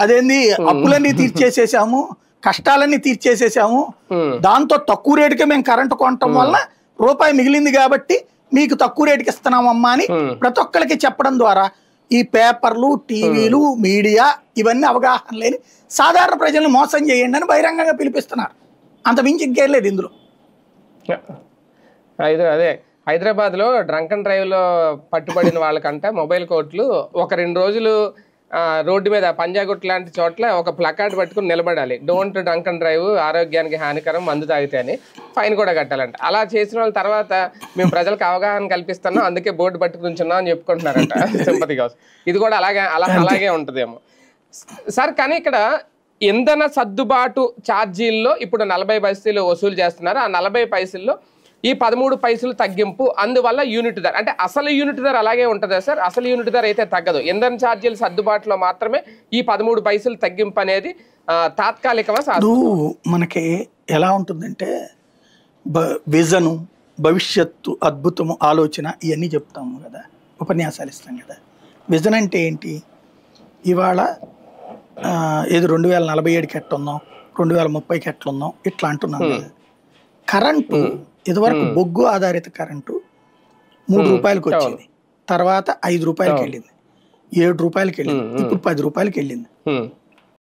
అదేంది అప్పులన్నీ తీర్చేసేసాము, కష్టాలన్నీ తీర్చేసేసాము, దాంతో తక్కువ రేటుకే మేము కరెంటు కొనటం వలన రూపాయి మిగిలింది కాబట్టి మీకు తక్కువ రేటుకి ఇస్తున్నామమ్మా అని ప్రతి ఒక్కరికి చెప్పడం ద్వారా ఈ పేపర్లు, టీవీలు, మీడియా ఇవన్నీ అవగాహన లేని సాధారణ ప్రజలను మోసం చేయండి అని బహిరంగంగా పిలిపిస్తున్నారు. అంత మించి ఇంకేం లేదు ఇందులో. అదే హైదరాబాద్లో డ్రంక్ అండ్ డ్రైవ్లో పట్టుబడిన వాళ్ళకంట మొబైల్ కోర్టులు ఒక 2 రోజులు రోడ్డు మీద పంజాగుట్ లాంటి చోట్ల ఒక ప్లకార్డ్ పట్టుకుని నిలబడాలి, డోంట్ డ్రంక్ అండ్ డ్రైవ్, ఆరోగ్యానికి హానికరం, మందు తాగితే అని ఫైన్ కూడా కట్టాలంట. అలా చేసిన వాళ్ళ తర్వాత మేము ప్రజలకు అవగాహన కల్పిస్తున్నాం, అందుకే బోర్డు పట్టుకుని ఉంచున్నాం అని చెప్పుకుంటున్నారంట సింపతి కోసం. ఇది కూడా అలాగే ఉంటుందేమో సార్. కానీ ఇక్కడ ఇంధన సర్దుబాటు ఛార్జీల్లో ఇప్పుడు 40 పైసలు వసూలు చేస్తున్నారు. ఆ 40 పైసల్లో ఈ 13 పైసలు తగ్గింపు, అందువల్ల యూనిట్ ధర అంటే అసలు యూనిట్ ధర అలాగే ఉంటుందా సార్? అసలు యూనిట్ ధర అయితే తగ్గదు, ఇంధన ఛార్జీలు సర్దుబాటులో మాత్రమే ఈ 13 పైసలు తగ్గింపు అనేది తాత్కాలికమా సార్? మనకి ఎలా ఉంటుందంటే విజను, భవిష్యత్తు, అద్భుతము, ఆలోచన ఇవన్నీ చెప్తాము కదా, ఉపన్యాసాలు ఇస్తాం కదా. విజన్ అంటే ఏంటి? ఇవాళ ఏదో 2047కి ఎట్లున్నాం, 2030కి ఎట్లున్నాం ఇట్లా అంటున్నాం కదా. కరెంటు ఇదివరకు బొగ్గు ఆధారిత కరెంటు 3 రూపాయలకి వచ్చింది, తర్వాత 5 రూపాయలకి వెళ్ళింది, 7 రూపాయలకి వెళ్ళింది, ఇప్పుడు 10 రూపాయలకి వెళ్ళింది.